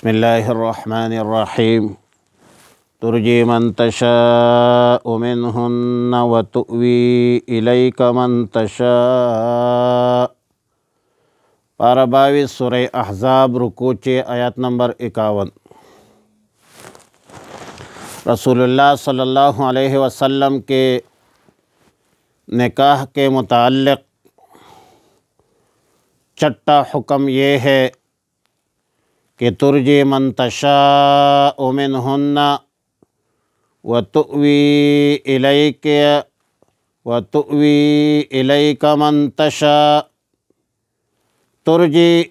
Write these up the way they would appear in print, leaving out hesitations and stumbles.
بسم اللہ الرحمن الرحیم ترجی من تشاء منہن وتؤوی الیک من تشاء۔ پارہ 22 سورہ احزاب، رکوع 6 آیت نمبر 51۔ رسول اللہ صلی اللہ علیہ وسلم کے نکاح کے متعلق چھٹا حکم یہ ہے کہ ترجی من تشاء منہن وتؤوی الیک من تشاء۔ ترجی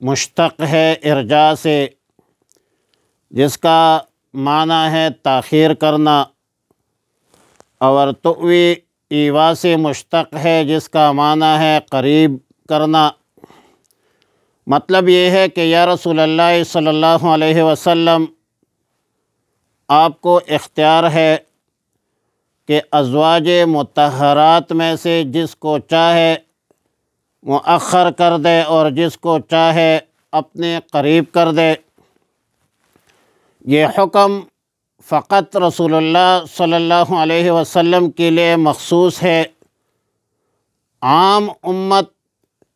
مشتق ہے ارجاء سے، جس کا معنی ہے تاخیر کرنا، اور تؤوی ایوا سے مشتق ہے، جس کا معنی ہے قریب کرنا۔ مطلب یہ ہے کہ یا رسول اللہ صلی اللہ علیہ وسلم، آپ کو اختیار ہے کہ ازواج مطہرات میں سے جس کو چاہے مؤخر کر دے اور جس کو چاہے اپنے قریب کر دے۔ یہ حکم فقط رسول اللہ صلی اللہ علیہ وسلم کے لیے مخصوص ہے، عام امت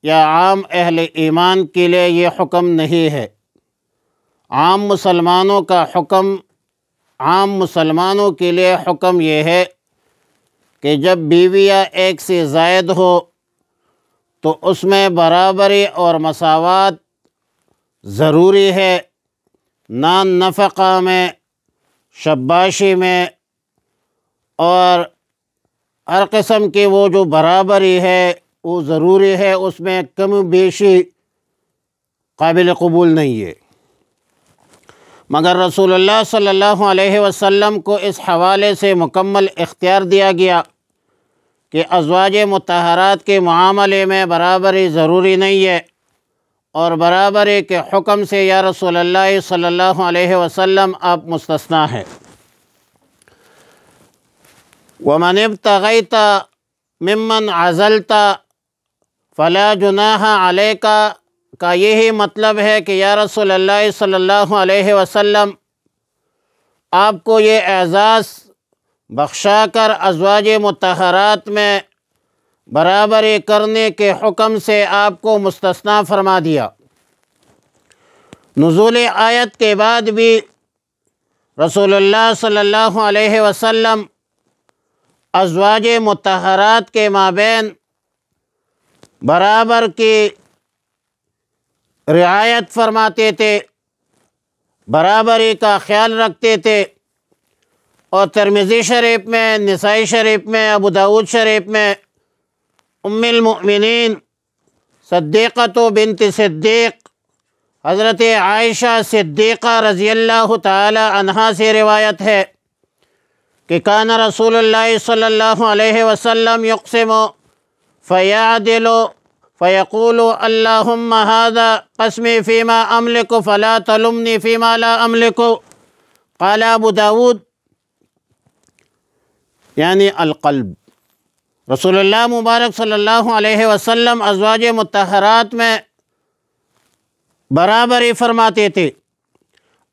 یا عام اہل ایمان کے لیے یہ حکم نہیں ہے۔ عام مسلمانوں کا حکم، عام مسلمانوں کے لیے حکم یہ ہے کہ جب بیویاں ایک سے زائد ہو تو اس میں برابری اور مساوات ضروری ہے۔ نان نفقہ میں، شباشی میں، اور ہر قسم کی وہ جو برابری ہے وہ ضروری ہے، اس میں کم و بیشی قابل قبول نہیں ہے۔ مگر رسول اللہ صلی اللہ علیہ وسلم کو اس حوالے سے مکمل اختیار دیا گیا کہ ازواج مطہرات کے معاملے میں برابری ضروری نہیں ہے، اور برابری کے حکم سے یا رسول اللہ صلی اللہ علیہ وسلم آپ مستثنیٰ ہیں۔ وَمَنِ ابْتَغَيْتَ مِمَّنْ عَزَلْتَ فَلَا جُنَاحَ عَلَيْكَ کا یہی مطلب ہے کہ یا رسول اللہ صلی اللہ علیہ وسلم، آپ کو یہ اعزاز بخشا کر ازواج مطہرات میں برابری کرنے کے حکم سے آپ کو مستثنیٰ فرما دیا۔ نزول آیت کے بعد بھی رسول اللہ صلی اللہ علیہ وسلم ازواج مطہرات کے مابین برابر کی رعایت فرماتے تھے، برابری کا خیال رکھتے تھے، اور ترمذی شریف میں، نسائی شریف میں، ابو داود شریف میں ام المؤمنین صدیقۃ بنت صدیق حضرت عائشہ صدیقہ رضی اللہ تعالی عنہا سے روایت ہے کہ کان رسول اللہ صلی اللہ علیہ وسلم یقسم فیعدل فیقول اللہم ھذا قسمی فیما املک فلا تلمنی فیما لا املک۔ قال ابو داود یعنی القلب۔ رسول اللہ مبارک صلی اللہ علیہ وسلم ازواج مطہرات میں برابری فرماتے تھے،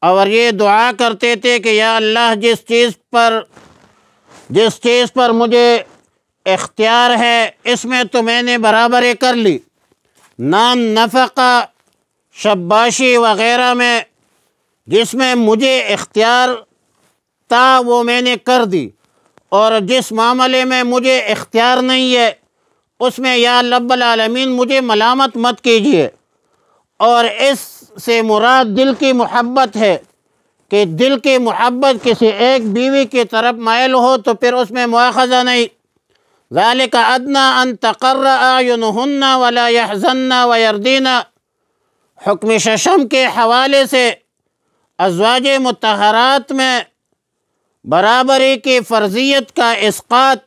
اور یہ دعا کرتے تھے کہ یا اللہ، جس چیز پر مجھے اختیار ہے اس میں تو میں نے برابری کر لی۔ نان نفقہ، شباشی وغیرہ میں جس میں مجھے اختیار تھا وہ میں نے کر دی، اور جس معاملے میں مجھے اختیار نہیں ہے اس میں یا رب العالمین مجھے ملامت مت کیجیے۔ اور اس سے مراد دل کی محبت ہے کہ دل کی محبت کسی ایک بیوی کی طرف مائل ہو تو پھر اس میں مواخذہ نہیں۔ ذالک ادنیٰ ان تقر اعینہن ولا یحزن ویرضین۔ حکم ششم کے حوالے سے ازواج مطہرات میں برابری کی فرضیت کا اسقاط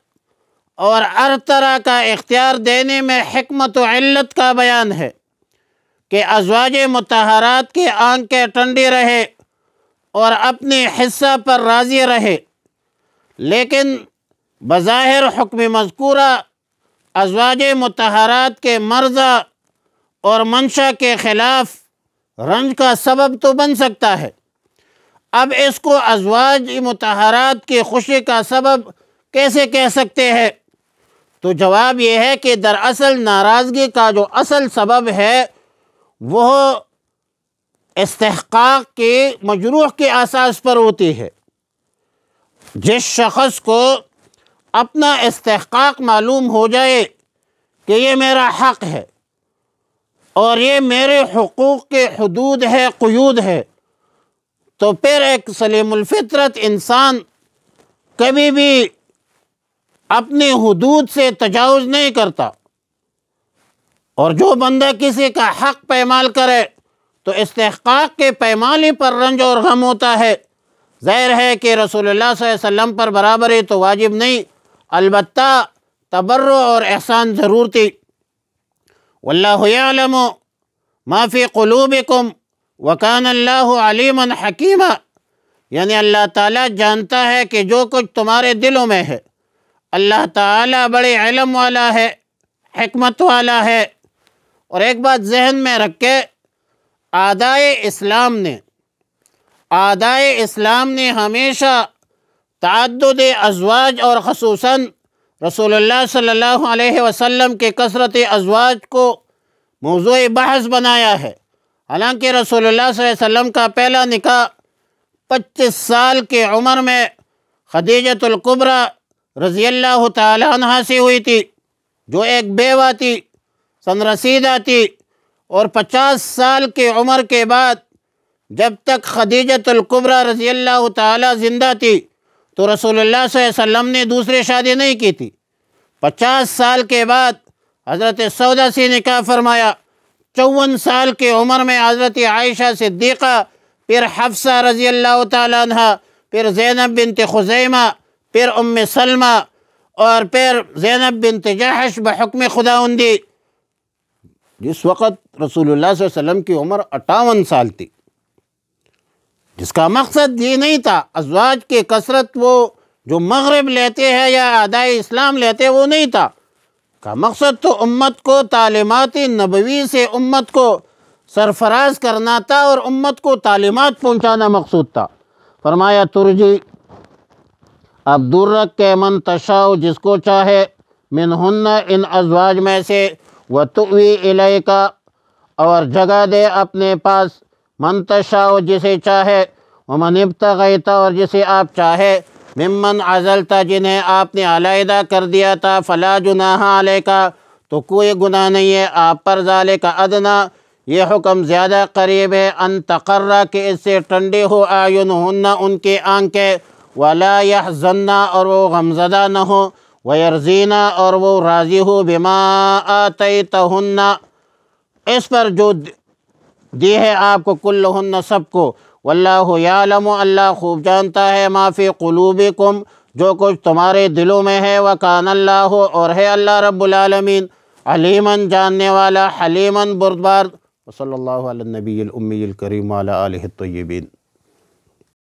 اور ہر طرح کا اختیار دینے میں حکمت و علت کا بیان ہے کہ ازواج مطہرات کی آنکھیں ٹھنڈی رہے اور اپنے حصہ پر راضی رہے، لیکن بظاہر حکم مذکورہ ازواج مطہرات کے مرضی اور منشا کے خلاف رنج کا سبب تو بن سکتا ہے، اب اس کو ازواج مطہرات کی خوشی کا سبب کیسے کہہ سکتے ہیں؟ تو جواب یہ ہے کہ دراصل ناراضگی کا جو اصل سبب ہے وہ استحقاق کی مجروح کے اساس پر ہوتی ہے۔ جس شخص کو اپنا استحقاق معلوم ہو جائے کہ یہ میرا حق ہے اور یہ میرے حقوق کے حدود ہے، قیود ہے، تو پھر ایک سلیم الفطرت انسان کبھی بھی اپنی حدود سے تجاوز نہیں کرتا، اور جو بندہ کسی کا حق پامال کرے تو استحقاق کے پیمانے پر رنج اور غم ہوتا ہے۔ ظاہر ہے کہ رسول اللہ صلی اللہ علیہ وسلم پر برابری تو واجب نہیں، البتہ تبرع اور احسان ضرور تھی۔ واللہ یعلم ما فی قلوبکم وکان اللہ علیما حکیما، یعنی اللہ تعالیٰ جانتا ہے کہ جو کچھ تمہارے دلوں میں ہے، اللہ تعالیٰ بڑے علم والا ہے، حکمت والا ہے۔ اور ایک بات ذہن میں رکھے، اعدائے اسلام نے ہمیشہ تعدد ازواج اور خصوصاً رسول اللہ صلی اللہ علیہ وسلم کے کثرت ازواج کو موضوع بحث بنایا ہے۔ حالانکہ رسول اللہ صلی اللہ علیہ وسلم کا پہلا نکاح 25 سال کی عمر میں خدیجۃ الکبریٰ رضی اللہ تعالی عنہ سے ہوئی تھی، جو ایک بیوہ تھی، سن رسیدہ تھی، اور 50 سال کی عمر کے بعد جب تک خدیجۃ الکبریٰ رضی اللہ تعالی زندہ تھی تو رسول اللہ صلی اللہ علیہ وسلم نے دوسری شادی نہیں کی تھی۔ 50 سال کے بعد حضرت سودا سے نکاح فرمایا، 54 سال کی عمر میں حضرت عائشہ صدیقہ، پھر حفصہ رضی اللہ تعالی عنہ، پھر زینب بنت خزیمہ، پھر ام سلمہ، اور پھر زینب بنت جحش بحکم خداوندی۔ جس وقت رسول اللہ صلی اللہ علیہ وسلم کی عمر 58 سال تھی، جس کا مقصد یہ نہیں تھا ازواج کی کثرت وہ جو مغرب لیتے ہیں یا اعدائے اسلام لیتے ہیں، وہ نہیں تھا کا مقصد تو امت کو تعلیمات نبوی سے امت کو سرفراز کرنا تھا اور امت کو تعلیمات پہنچانا مقصود تھا۔ فرمایا ترجی، اب دور رکھ کے من تشاء، جس کو چاہے، منہن ان ازواج میں سے، وتؤوی الیک، اور جگہ دے اپنے پاس، من تشاء جسے چاہے، ومن ابتغیت اور جسے آپ چاہے، ممن عزلت جنہیں آپ نے علیحدہ کر دیا تھا، فلا جناح علیک تو کوئی گناہ نہیں ہے آپ پر، ذالک ادنیٰ یہ حکم زیادہ قریب ہے، ان تقر کہ اس سے ٹھنڈی ہو، اعینہن ان کی آنکھیں، ولا یحزن اور وہ غمزدہ نہ ہو، ویرضین اور وہ راضی ہو، بما آتیتہن اس پر جو دی ہے آپ کو، کلہن سب کو، واللہ یعلم اللہ خوب جانتا ہے، ما فی قلوبکم جو کچھ تمہارے دلوں میں ہے، وکان اللہ اور ہے اللہ رب العالمین، علیماً جاننے والا، حلیماً بردبار۔ وصلی اللہ علی النبی الامی الکریم وعلی آلہ الطیبین۔